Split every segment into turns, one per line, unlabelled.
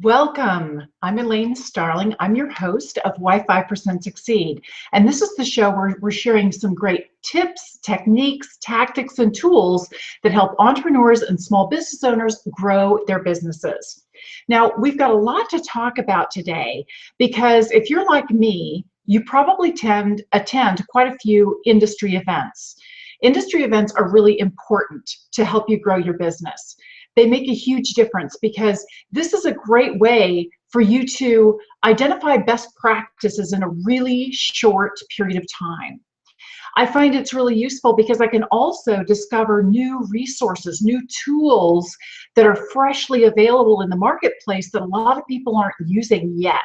Welcome. I'm Elaine Starling. I'm your host of Why 5% Succeed. And this is the show where we're sharing some great tips, techniques, tactics, and tools that help entrepreneurs and small business owners grow their businesses. Now, we've got a lot to talk about today because if you're like me, you probably attend quite a few industry events. Industry events are really important to help you grow your business. They make a huge difference because this is a great way for you to identify best practices in a really short period of time. I find it's really useful because I can also discover new resources, new tools that are freshly available in the marketplace that a lot of people aren't using yet.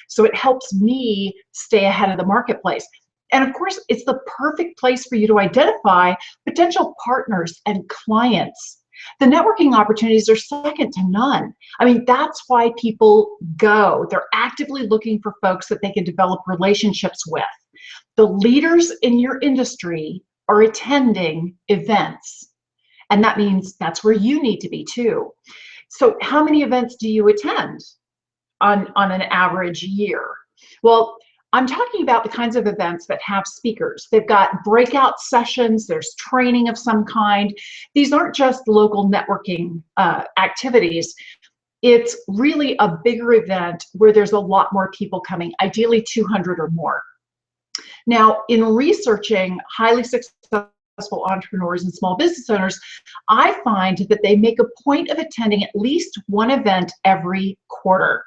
So it helps me stay ahead of the marketplace. And of course, it's the perfect place for you to identify potential partners and clients. The networking opportunities are second to none. I mean, that's why people go. They're actively looking for folks that they can develop relationships with. The leaders in your industry are attending events, and that means that's where you need to be too. So how many events do you attend on an average year? Well, I'm talking about the kinds of events that have speakers. They've got breakout sessions, there's training of some kind. These aren't just local networking activities. It's really a bigger event where there's a lot more people coming, ideally 200 or more. Now, in researching highly successful entrepreneurs and small business owners, I find that they make a point of attending at least one event every quarter.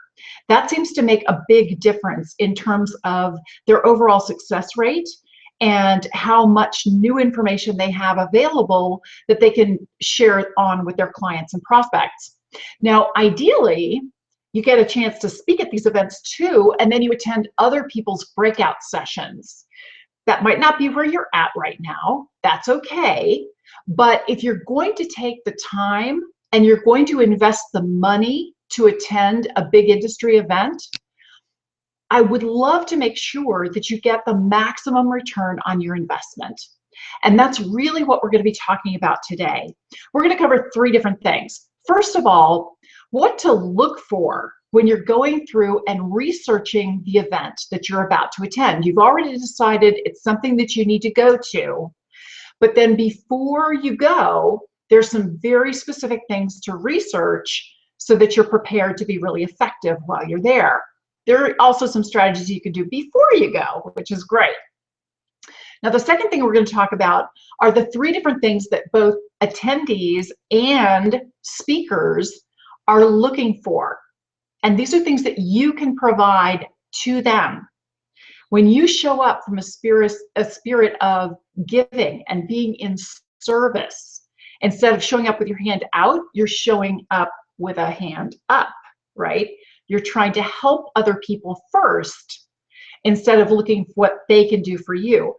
That seems to make a big difference in terms of their overall success rate and how much new information they have available that they can share on with their clients and prospects. Now, ideally, you get a chance to speak at these events too, and then you attend other people's breakout sessions. That might not be where you're at right now. That's okay. But if you're going to take the time and you're going to invest the money to attend a big industry event, I would love to make sure that you get the maximum return on your investment. And that's really what we're going to be talking about today. We're going to cover three different things. First of all, what to look for when you're going through and researching the event that you're about to attend. You've already decided it's something that you need to go to, but then before you go, there's some very specific things to research so that you're prepared to be really effective while you're there. There are also some strategies you can do before you go, which is great. Now, the second thing we're going to talk about are the three different things that both attendees and speakers are looking for. And these are things that you can provide to them. When you show up from a spirit of giving and being in service, instead of showing up with your hand out, you're showing up with a hand up, right? You're trying to help other people first instead of looking for what they can do for you.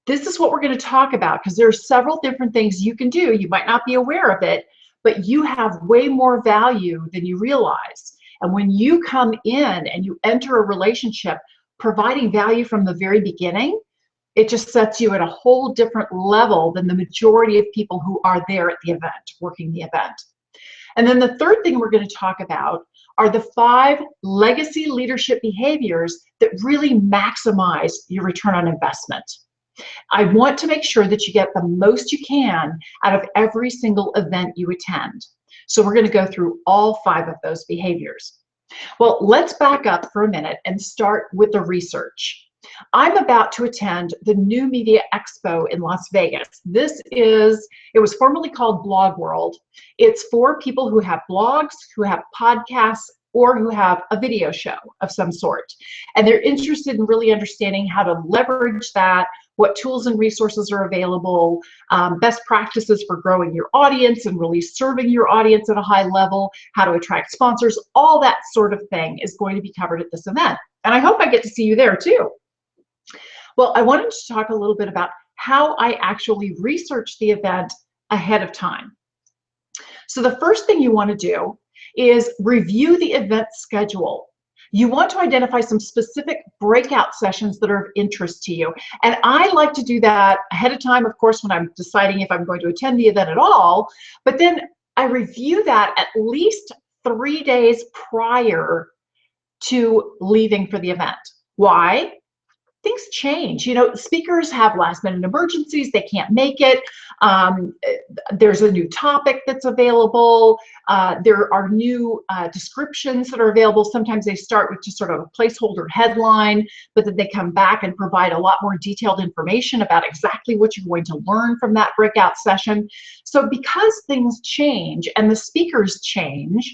This is what we're going to talk about because there are several different things you can do. You might not be aware of it, but you have way more value than you realize. And when you come in and you enter a relationship providing value from the very beginning, it just sets you at a whole different level than the majority of people who are there at the event, working the event. And then the third thing we're going to talk about are the 5 legacy leadership behaviors that really maximize your return on investment. I want to make sure that you get the most you can out of every single event you attend. So we're going to go through all 5 of those behaviors. Well, let's back up for a minute and start with the research. I'm about to attend the New Media Expo in Las Vegas. It was formerly called Blog World. It's for people who have blogs, who have podcasts, or who have a video show of some sort. And they're interested in really understanding how to leverage that, what tools and resources are available, best practices for growing your audience and really serving your audience at a high level, how to attract sponsors, all that sort of thing is going to be covered at this event. And I hope I get to see you there too. Well, I wanted to talk a little bit about how I actually research the event ahead of time. So the first thing you want to do is review the event schedule. You want to identify some specific breakout sessions that are of interest to you. And I like to do that ahead of time, of course, when I'm deciding if I'm going to attend the event at all. But then I review that at least 3 days prior to leaving for the event. Why? Things change. You know, speakers have last minute emergencies, they can't make it. There's a new topic that's available. There are new descriptions that are available. Sometimes they start with just sort of a placeholder headline, but then they come back and provide a lot more detailed information about exactly what you're going to learn from that breakout session. So because things change and the speakers change,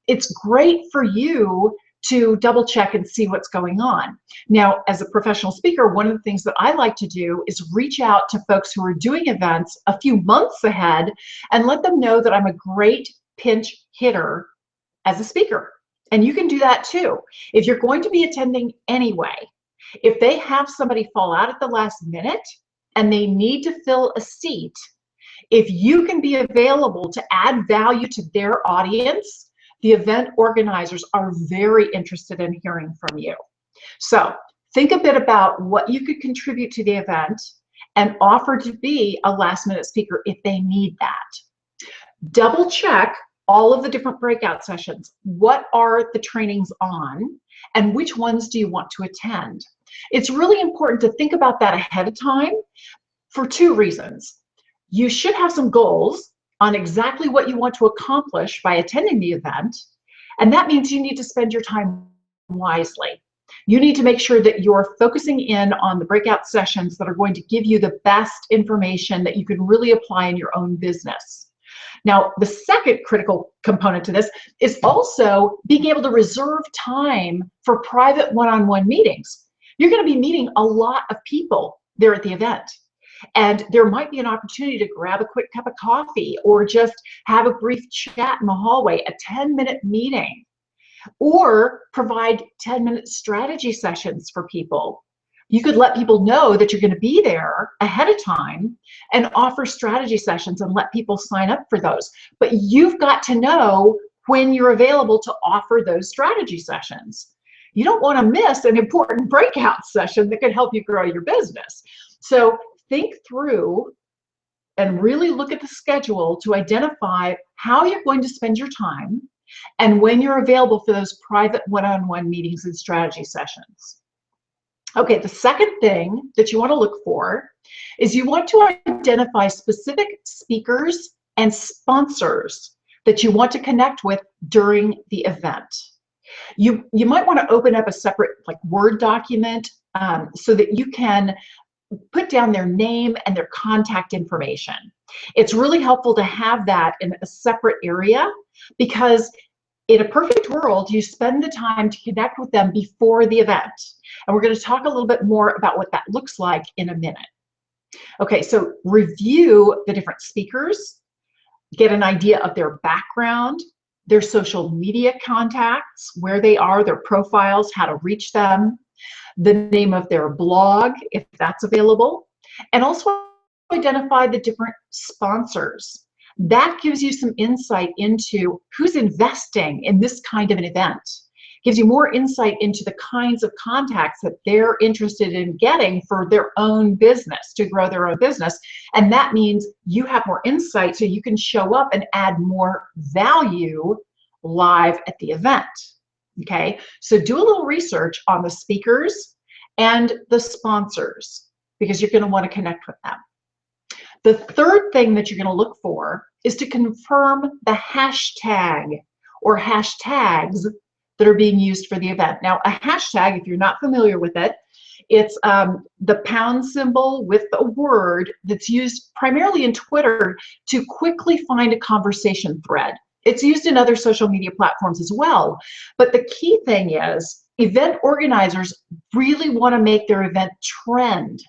it's great for you to double check and see what's going on. Now, as a professional speaker, one of the things that I like to do is reach out to folks who are doing events a few months ahead and let them know that I'm a great pinch hitter as a speaker. And you can do that too. If you're going to be attending anyway, if they have somebody fall out at the last minute and they need to fill a seat, if you can be available to add value to their audience, the event organizers are very interested in hearing from you. So think a bit about what you could contribute to the event and offer to be a last minute speaker if they need that. Double check all of the different breakout sessions. What are the trainings on and which ones do you want to attend? It's really important to think about that ahead of time for two reasons. You should have some goals on exactly what you want to accomplish by attending the event, and that means you need to spend your time wisely. You need to make sure that you're focusing in on the breakout sessions that are going to give you the best information that you can really apply in your own business. Now, the second critical component to this is also being able to reserve time for private one-on-one meetings. You're going to be meeting a lot of people there at the event. And there might be an opportunity to grab a quick cup of coffee or just have a brief chat in the hallway, a 10-minute meeting, or provide 10-minute strategy sessions for people. You could let people know that you're going to be there ahead of time and offer strategy sessions and let people sign up for those. But you've got to know when you're available to offer those strategy sessions. You don't want to miss an important breakout session that could help you grow your business. So think through and really look at the schedule to identify how you're going to spend your time and when you're available for those private one-on-one meetings and strategy sessions. Okay, the second thing that you want to look for is you want to identify specific speakers and sponsors that you want to connect with during the event. You might want to open up a separate Word document so that you can put down their name and their contact information. It's really helpful to have that in a separate area because in a perfect world, you spend the time to connect with them before the event. And we're going to talk a little bit more about what that looks like in a minute. Okay, so review the different speakers, get an idea of their background, their social media contacts, where they are, their profiles, how to reach them, the name of their blog, if that's available, and also identify the different sponsors. That gives you some insight into who's investing in this kind of an event. Gives you more insight into the kinds of contacts that they're interested in getting for their own business, to grow their own business. And that means you have more insight so you can show up and add more value live at the event. Okay, so do a little research on the speakers and the sponsors because you're going to want to connect with them. The third thing that you're going to look for is to confirm the hashtag or hashtags that are being used for the event. Now, a hashtag, if you're not familiar with it, it's the pound symbol with a word that's used primarily in Twitter to quickly find a conversation thread. It's used in other social media platforms as well. But the key thing is event organizers really want to make their event trend.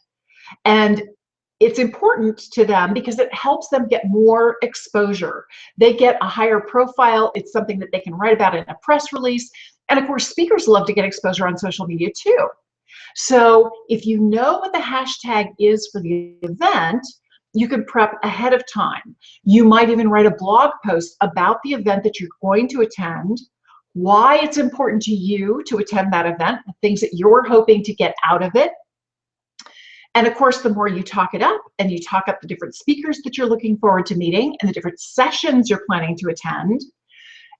And it's important to them because it helps them get more exposure. They get a higher profile. It's something that they can write about in a press release. And of course, speakers love to get exposure on social media too. So if you know what the hashtag is for the event, you can prep ahead of time. You might even write a blog post about the event that you're going to attend, why it's important to you to attend that event, the things that you're hoping to get out of it. And of course, the more you talk it up and you talk up the different speakers that you're looking forward to meeting and the different sessions you're planning to attend,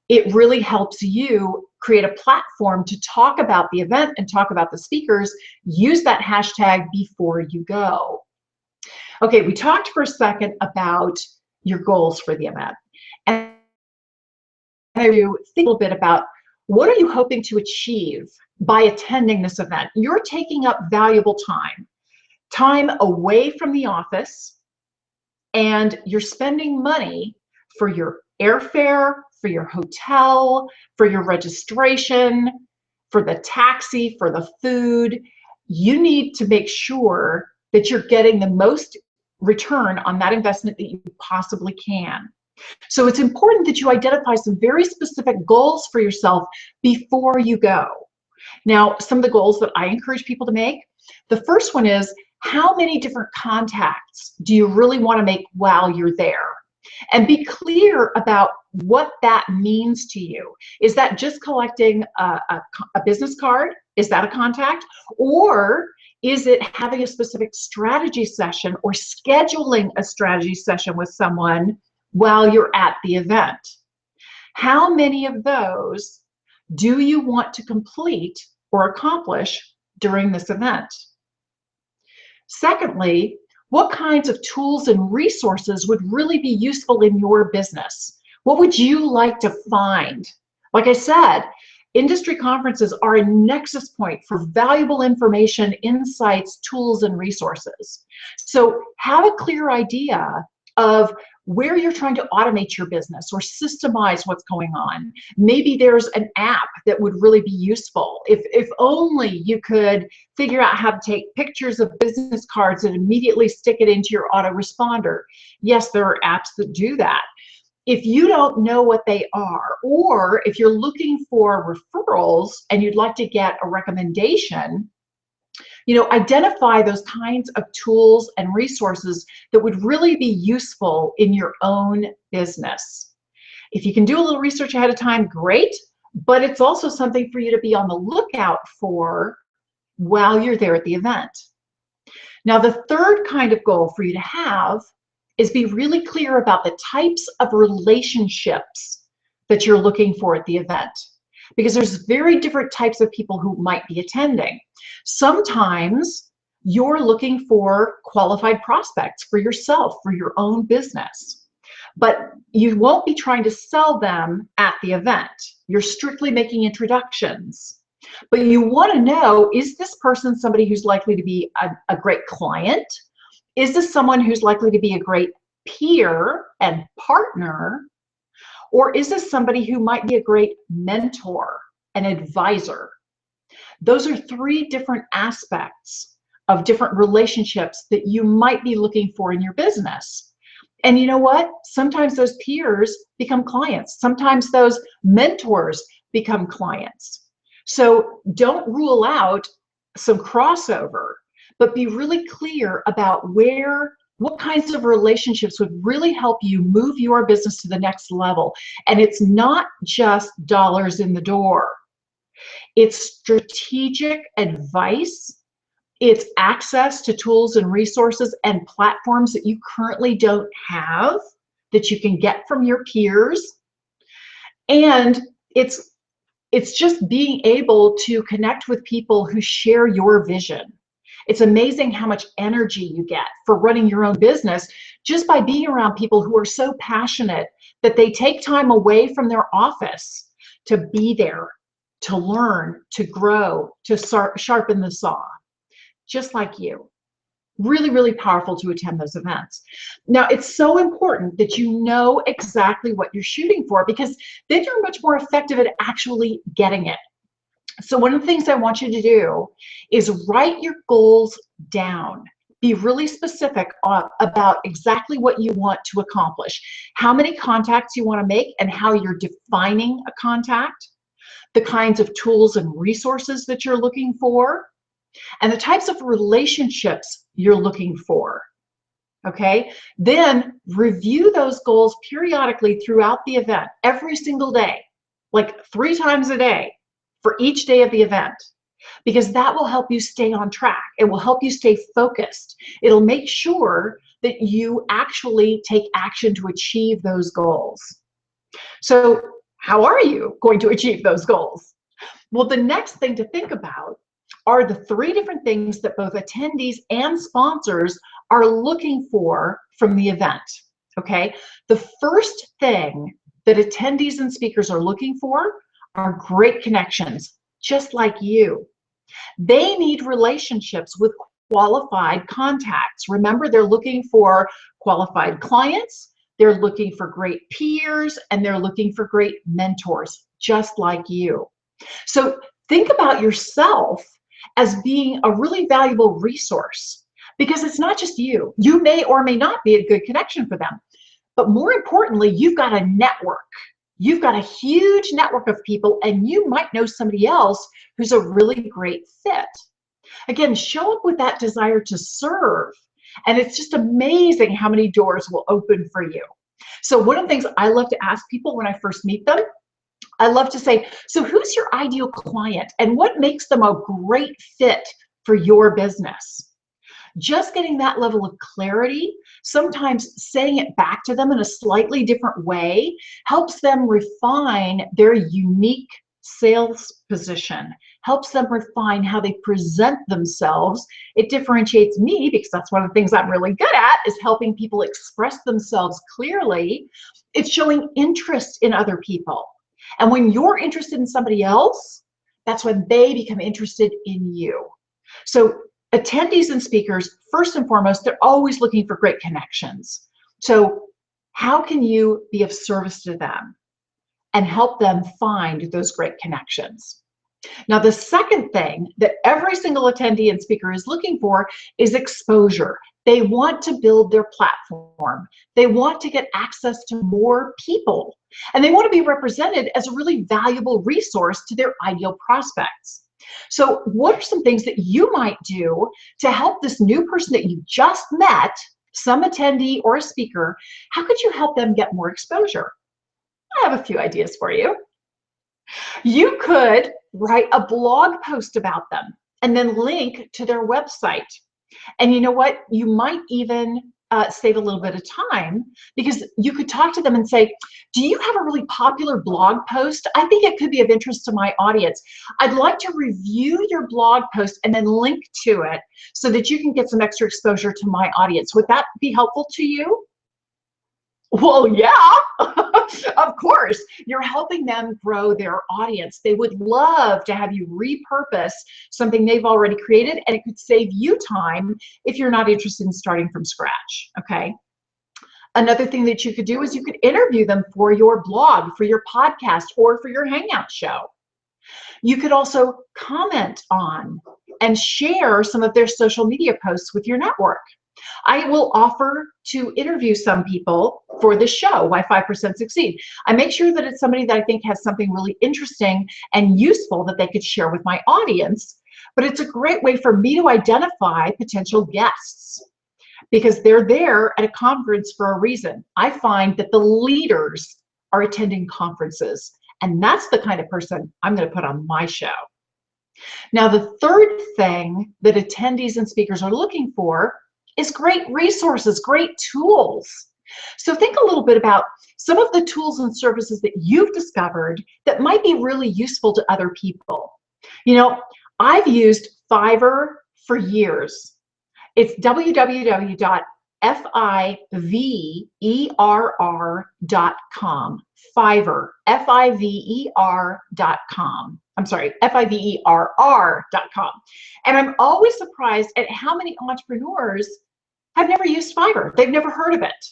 it really helps you create a platform to talk about the event and talk about the speakers. Use that hashtag before you go. Okay, we talked for a second about your goals for the event. And you think a little bit about, what are you hoping to achieve by attending this event? You're taking up valuable time away from the office, and you're spending money for your airfare, for your hotel, for your registration, for the taxi, for the food. You need to make sure that you're getting the most return on that investment that you possibly can. So it's important that you identify some very specific goals for yourself before you go. Now, some of the goals that I encourage people to make, the first one is, how many different contacts do you really want to make while you're there? And be clear about what that means to you. Is that just collecting a business card? Is that a contact? Or is it having a specific strategy session or scheduling a strategy session with someone while you're at the event? How many of those do you want to complete or accomplish during this event? Secondly, what kinds of tools and resources would really be useful in your business? What would you like to find? Like I said, industry conferences are a nexus point for valuable information, insights, tools, and resources. So have a clear idea of where you're trying to automate your business or systemize what's going on. Maybe there's an app that would really be useful. If only you could figure out how to take pictures of business cards and immediately stick it into your autoresponder. Yes, there are apps that do that. If you don't know what they are, or if you're looking for referrals and you'd like to get a recommendation, identify those kinds of tools and resources that would really be useful in your own business. If you can do a little research ahead of time, great, but it's also something for you to be on the lookout for while you're there at the event. Now, the third kind of goal for you to have is be really clear about the types of relationships that you're looking for at the event, because there's very different types of people who might be attending. Sometimes you're looking for qualified prospects for yourself, for your own business, but you won't be trying to sell them at the event. You're strictly making introductions. But you want to know, is this person somebody who's likely to be a great client? Is this someone who's likely to be a great peer and partner? Or is this somebody who might be a great mentor and advisor? Those are three different aspects of different relationships that you might be looking for in your business. And you know what? Sometimes those peers become clients. Sometimes those mentors become clients. So don't rule out some crossover, but be really clear about what kinds of relationships would really help you move your business to the next level. And it's not just dollars in the door. It's strategic advice. It's access to tools and resources and platforms that you currently don't have that you can get from your peers. And it's just being able to connect with people who share your vision. It's amazing how much energy you get for running your own business just by being around people who are so passionate that they take time away from their office to be there, to learn, to grow, to sharpen the saw, just like you. Really, really powerful to attend those events. Now, it's so important that you know exactly what you're shooting for, because then you're much more effective at actually getting it. So one of the things I want you to do is write your goals down. Be really specific about exactly what you want to accomplish, how many contacts you want to make and how you're defining a contact, the kinds of tools and resources that you're looking for, and the types of relationships you're looking for. Okay? Then review those goals periodically throughout the event, every single day, like 3 times a day for each day of the event, because that will help you stay on track. It will help you stay focused. It'll make sure that you actually take action to achieve those goals. So How are you going to achieve those goals? Well, the next thing to think about are the three different things that both attendees and sponsors are looking for from the event, okay? The first thing that attendees and speakers are looking for are great connections, just like you. They need relationships with qualified contacts. Remember, they're looking for qualified clients, they're looking for great peers, and they're looking for great mentors, just like you. So think about yourself as being a really valuable resource, because it's not just you. You may or may not be a good connection for them, but more importantly, you've got a network. You've got a huge network of people, and you might know somebody else who's a really great fit. Again, show up with that desire to serve, and it's just amazing how many doors will open for you. So one of the things I love to ask people when I first meet them, I love to say, so who's your ideal client and what makes them a great fit for your business? Just getting that level of clarity, sometimes saying it back to them in a slightly different way, helps them refine their unique sales position, helps them refine how they present themselves. It differentiates me, because that's one of the things I'm really good at, is helping people express themselves clearly. It's showing interest in other people. And when you're interested in somebody else, that's when they become interested in you. So attendees and speakers, first and foremost, they're always looking for great connections. So how can you be of service to them and help them find those great connections? Now, the second thing that every single attendee and speaker is looking for is exposure. They want to build their platform. They want to get access to more people, and they want to be represented as a really valuable resource to their ideal prospects. So what are some things that you might do to help this new person that you just met, some attendee or a speaker? How could you help them get more exposure? I have a few ideas for you. You could write a blog post about them and then link to their website. And you know what? You might even save a little bit of time, because you could talk to them and say, do you have a really popular blog post? I think it could be of interest to my audience. I'd like to review your blog post and then link to it so that you can get some extra exposure to my audience. Would that be helpful to you? Well, yeah, of course. You're helping them grow their audience. They would love to have you repurpose something they've already created, and it could save you time if you're not interested in starting from scratch, okay? Another thing that you could do is you could interview them for your blog, for your podcast, or for your Hangout show. You could also comment on and share some of their social media posts with your network. I will offer to interview some people for this show, Why 5% Succeed. I make sure that it's somebody that I think has something really interesting and useful that they could share with my audience. But it's a great way for me to identify potential guests, because they're there at a conference for a reason. I find that the leaders are attending conferences, and that's the kind of person I'm going to put on my show. Now, the third thing that attendees and speakers are looking for is great resources, great tools. So think a little bit about some of the tools and services that you've discovered that might be really useful to other people. You know, I've used Fiverr for years. It's www.fiverr.com. Fiverr, Fiverr.com. I'm sorry, Fiverr.com. And I'm always surprised at how many entrepreneurs have never used Fiverr. They've never heard of it.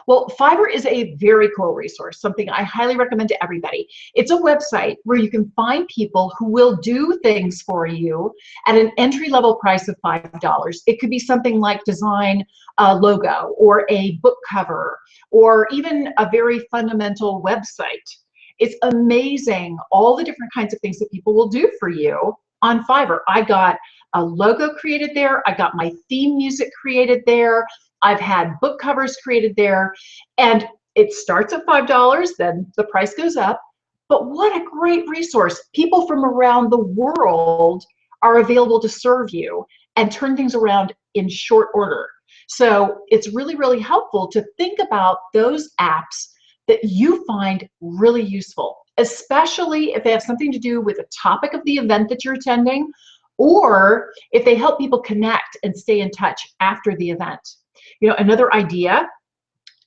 Well, Fiverr is a very cool resource, something I highly recommend to everybody. It's a website where you can find people who will do things for you at an entry-level price of $5. It could be something like design a logo or a book cover or even a very fundamental website. It's amazing all the different kinds of things that people will do for you on Fiverr. I got a logo created there. I got my theme music created there. I've had book covers created there, and it starts at $5, then the price goes up. But what a great resource. People from around the world are available to serve you and turn things around in short order. So it's really, really helpful to think about those apps that you find really useful. especially if they have something to do with the topic of the event that you're attending, or if they help people connect and stay in touch after the event. You know, another idea,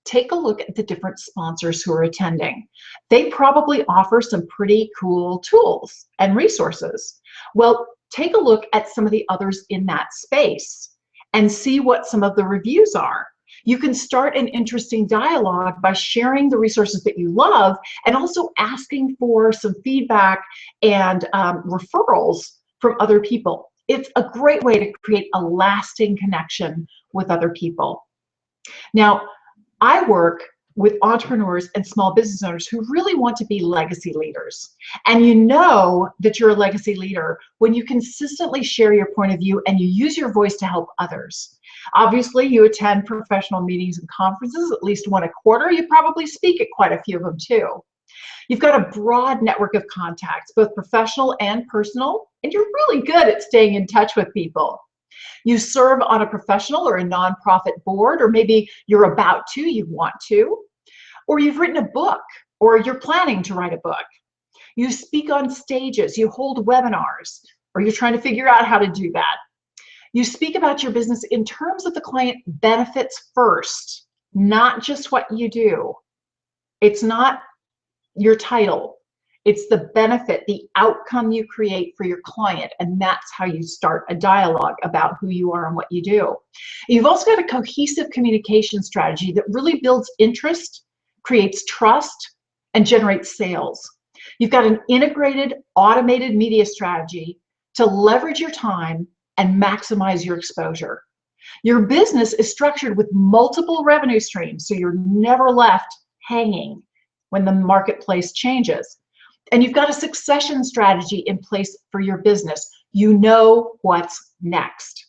take a look at the different sponsors who are attending. They probably offer some pretty cool tools and resources. Well, take a look at some of the others in that space and see what some of the reviews are. You can start an interesting dialogue by sharing the resources that you love and also asking for some feedback and referrals from other people. It's a great way to create a lasting connection with other people. Now, I work with entrepreneurs and small business owners who really want to be legacy leaders. And you know that you're a legacy leader when you consistently share your point of view and you use your voice to help others. Obviously, you attend professional meetings and conferences at least one a quarter. You probably speak at quite a few of them too. You've got a broad network of contacts, both professional and personal, and you're really good at staying in touch with people. You serve on a professional or a nonprofit board, or maybe you're about to, you want to, or you've written a book, or you're planning to write a book. You speak on stages, you hold webinars, or you're trying to figure out how to do that. You speak about your business in terms of the client benefits first, not just what you do. It's not your title. It's the benefit, the outcome you create for your client, and that's how you start a dialogue about who you are and what you do. You've also got a cohesive communication strategy that really builds interest, creates trust, and generates sales. You've got an integrated, automated media strategy to leverage your time and maximize your exposure. Your business is structured with multiple revenue streams, so you're never left hanging when the marketplace changes. And you've got a succession strategy in place for your business. You know what's next.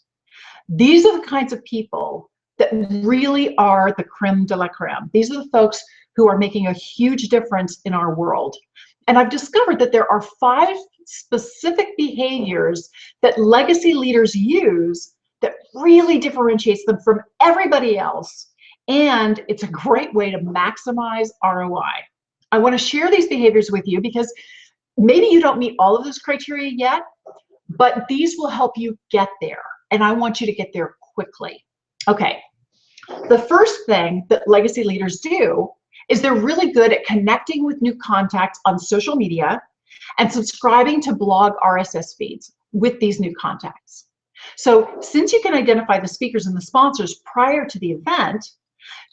These are the kinds of people that really are the creme de la creme. These are the folks who are making a huge difference in our world. And I've discovered that there are 5 specific behaviors that legacy leaders use that really differentiates them from everybody else. And it's a great way to maximize ROI. I want to share these behaviors with you because maybe you don't meet all of those criteria yet, but these will help you get there. And I want you to get there quickly. Okay, the first thing that legacy leaders do is they're really good at connecting with new contacts on social media and subscribing to blog RSS feeds with these new contacts. So since you can identify the speakers and the sponsors prior to the event,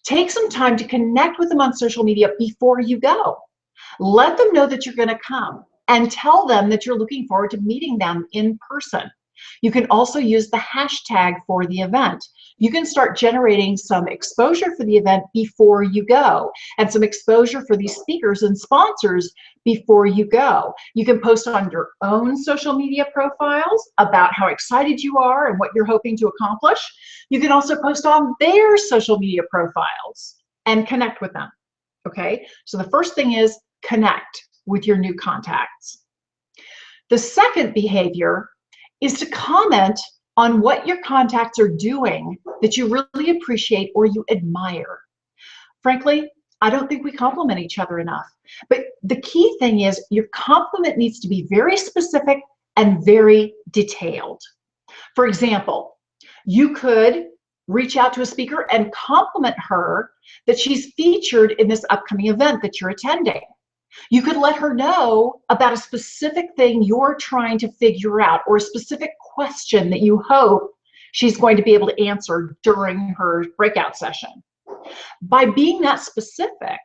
take some time to connect with them on social media before you go. Let them know that you're going to come and tell them that you're looking forward to meeting them in person. You can also use the hashtag for the event. You can start generating some exposure for the event before you go, and some exposure for these speakers and sponsors before you go. You can post on your own social media profiles about how excited you are and what you're hoping to accomplish. You can also post on their social media profiles and connect with them. Okay, so the first thing is connect with your new contacts. The second behavior is to comment on what your contacts are doing that you really appreciate or you admire. Frankly, I don't think we compliment each other enough. But the key thing is your compliment needs to be very specific and very detailed. For example, you could reach out to a speaker and compliment her that she's featured in this upcoming event that you're attending. You could let her know about a specific thing you're trying to figure out, or a specific question that you hope she's going to be able to answer during her breakout session. By being that specific,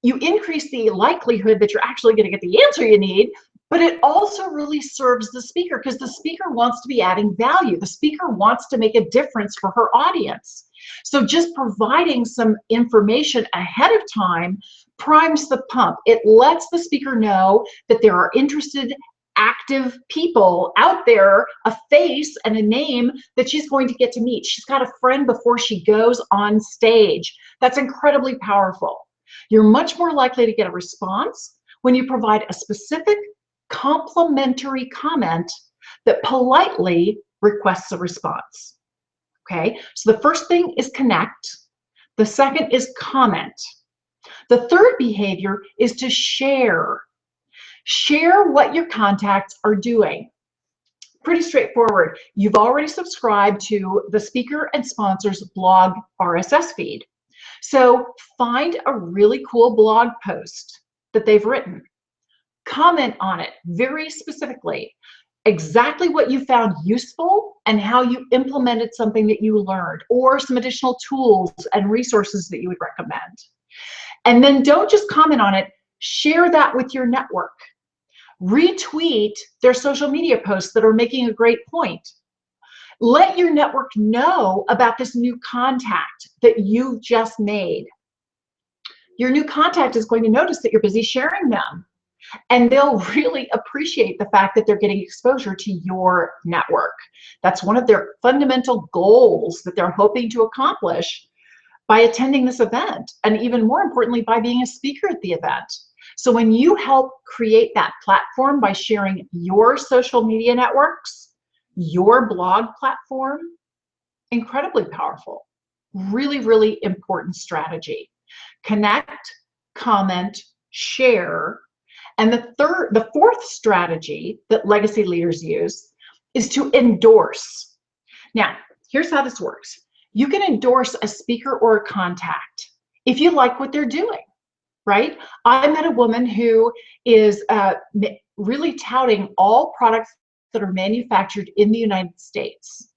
you increase the likelihood that you're actually going to get the answer you need, but it also really serves the speaker because the speaker wants to be adding value. The speaker wants to make a difference for her audience. So just providing some information ahead of time primes the pump. It lets the speaker know that there are interested, active people out there, a face and a name that she's going to get to meet. She's got a friend before she goes on stage. That's incredibly powerful. You're much more likely to get a response when you provide a specific complimentary comment that politely requests a response. Okay, so the first thing is connect. The second is comment. The third behavior is to share. Share what your contacts are doing. Pretty straightforward. You've already subscribed to the speaker and sponsors blog RSS feed. So find a really cool blog post that they've written. Comment on it very specifically. Exactly what you found useful and how you implemented something that you learned, or some additional tools and resources that you would recommend. And then don't just comment on it, share that with your network. Retweet their social media posts that are making a great point. Let your network know about this new contact that you've just made. Your new contact is going to notice that you're busy sharing them, and they'll really appreciate the fact that they're getting exposure to your network. That's one of their fundamental goals that they're hoping to accomplish by attending this event, and even more importantly, by being a speaker at the event. So when you help create that platform by sharing your social media networks, your blog platform, incredibly powerful. Really, really important strategy. Connect, comment, share. And the fourth strategy that legacy leaders use is to endorse. Now, here's how this works. You can endorse a speaker or a contact if you like what they're doing, right? I met a woman who is really touting all products that are manufactured in the United States.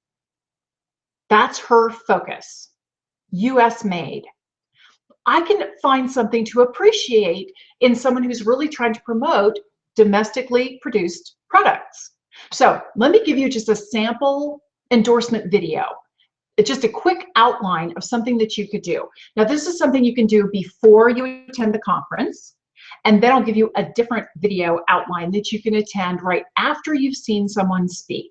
That's her focus, US made. I can find something to appreciate in someone who's really trying to promote domestically produced products. So let me give you just a sample endorsement video. It's just a quick outline of something that you could do. Now, this is something you can do before you attend the conference, and then I'll give you a different video outline that you can attend right after you've seen someone speak.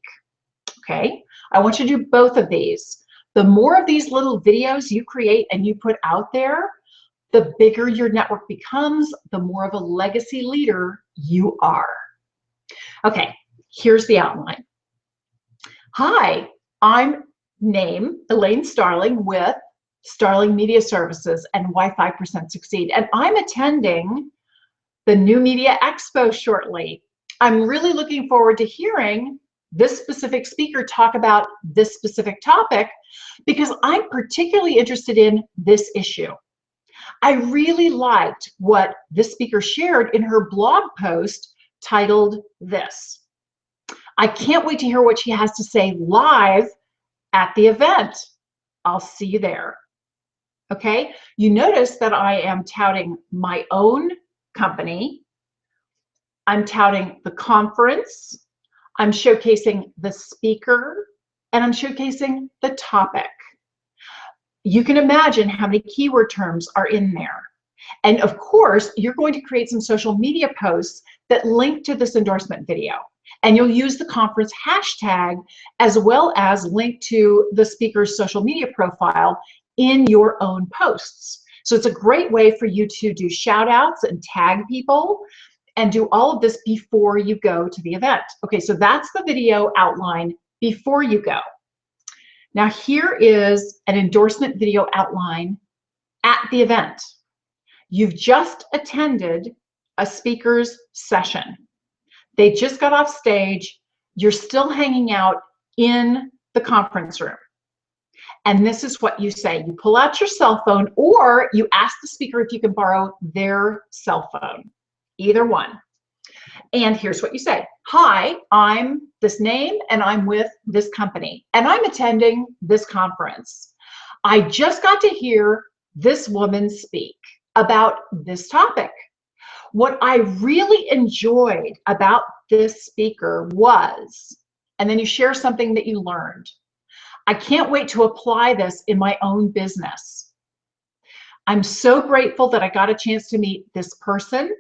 Okay? I want you to do both of these. The more of these little videos you create and you put out there, the bigger your network becomes, the more of a legacy leader you are. Okay, here's the outline. Hi, I'm Elaine Starling with Starling Media Services and Why 5% Succeed, and I'm attending the New Media Expo shortly. I'm really looking forward to hearing this specific speaker talk about this specific topic because I'm particularly interested in this issue. I really liked what this speaker shared in her blog post titled this. I can't wait to hear what she has to say live at the event. I'll see you there. Okay, you notice that I am touting my own company. I'm touting the conference. I'm showcasing the speaker, and I'm showcasing the topic. You can imagine how many keyword terms are in there. And of course, you're going to create some social media posts that link to this endorsement video. And you'll use the conference hashtag as well as link to the speaker's social media profile in your own posts. So it's a great way for you to do shout outs and tag people and do all of this before you go to the event. Okay, so that's the video outline before you go. Now here is an endorsement video outline at the event. You've just attended a speaker's session. They just got off stage. You're still hanging out in the conference room. And this is what you say. You pull out your cell phone or you ask the speaker if you can borrow their cell phone. Either one. And here's what you say. Hi, I'm this name and I'm with this company and I'm attending this conference. I just got to hear this woman speak about this topic. What I really enjoyed about this speaker was, and then you share something that you learned. I can't wait to apply this in my own business. I'm so grateful that I got a chance to meet this person,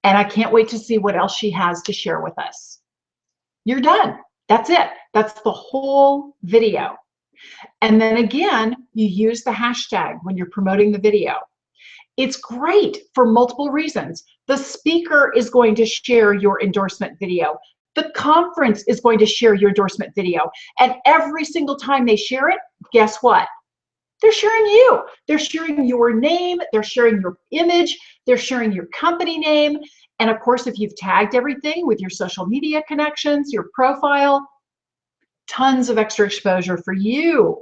and I can't wait to see what else she has to share with us. You're done. That's it. That's the whole video. And then again, you use the hashtag when you're promoting the video. It's great for multiple reasons. The speaker is going to share your endorsement video. The conference is going to share your endorsement video. And every single time they share it, guess what? They're sharing you. They're sharing your name. They're sharing your image. They're sharing your company name. And of course, if you've tagged everything with your social media connections, your profile, tons of extra exposure for you,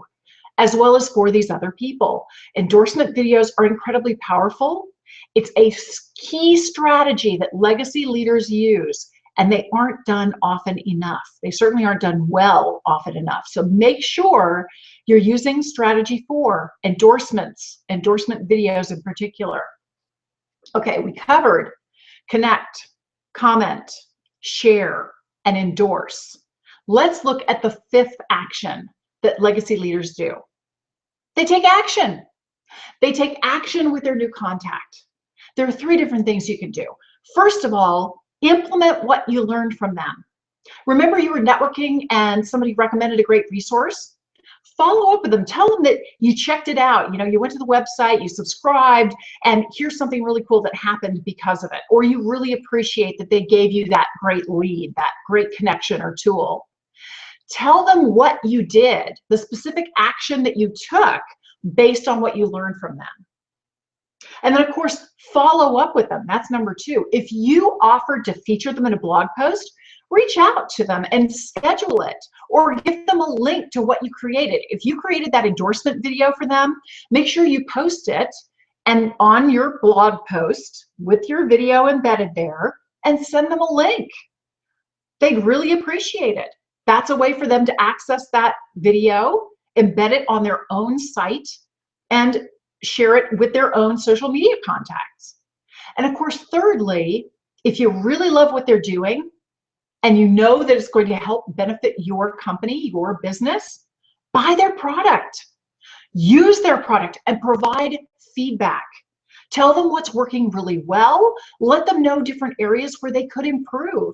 as well as for these other people. Endorsement videos are incredibly powerful. It's a key strategy that legacy leaders use, and they aren't done often enough. They certainly aren't done well often enough. So make sure you're using strategy 4, endorsements, endorsement videos in particular. Okay, we covered connect, comment, share, and endorse. Let's look at the 5th action that legacy leaders do. They take action. They take action with their new contact. There are 3 different things you can do. First of all, implement what you learned from them. Remember you were networking and somebody recommended a great resource? Follow up with them. Tell them that you checked it out. You know, you went to the website, you subscribed, and here's something really cool that happened because of it. Or you really appreciate that they gave you that great lead, that great connection or tool. Tell them what you did, the specific action that you took based on what you learned from them. And then, of course, follow up with them. That's number 2. If you offered to feature them in a blog post, reach out to them and schedule it, or give them a link to what you created. If you created that endorsement video for them, make sure you post it and on your blog post with your video embedded there, and send them a link. They'd really appreciate it. That's a way for them to access that video, embed it on their own site, and share it with their own social media contacts. And of course, thirdly, if you really love what they're doing and you know that it's going to help benefit your company, your business, buy their product. Use their product and provide feedback. Tell them what's working really well. Let them know different areas where they could improve.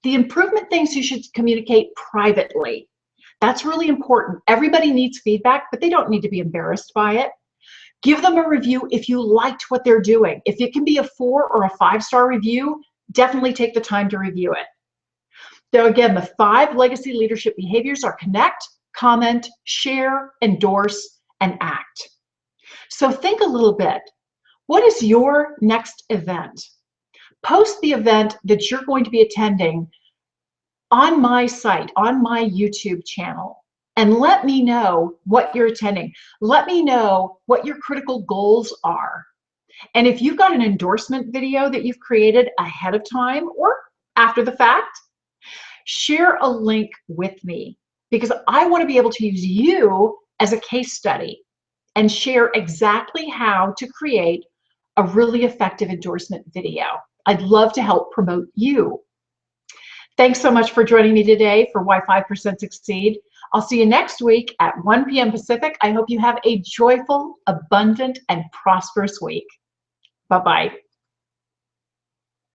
The improvement things you should communicate privately. That's really important. Everybody needs feedback, but they don't need to be embarrassed by it. Give them a review if you liked what they're doing. If it can be a 4 or a 5-star review, definitely take the time to review it. So again, the 5 legacy leadership behaviors are connect, comment, share, endorse, and act. So think a little bit. What is your next event? Post the event that you're going to be attending on my site, on my YouTube channel, and let me know what you're attending. Let me know what your critical goals are. And if you've got an endorsement video that you've created ahead of time or after the fact, share a link with me, because I want to be able to use you as a case study and share exactly how to create a really effective endorsement video. I'd love to help promote you. Thanks so much for joining me today for Why 5% Succeed. I'll see you next week at 1 p.m. Pacific. I hope you have a joyful, abundant, and prosperous week. Bye-bye.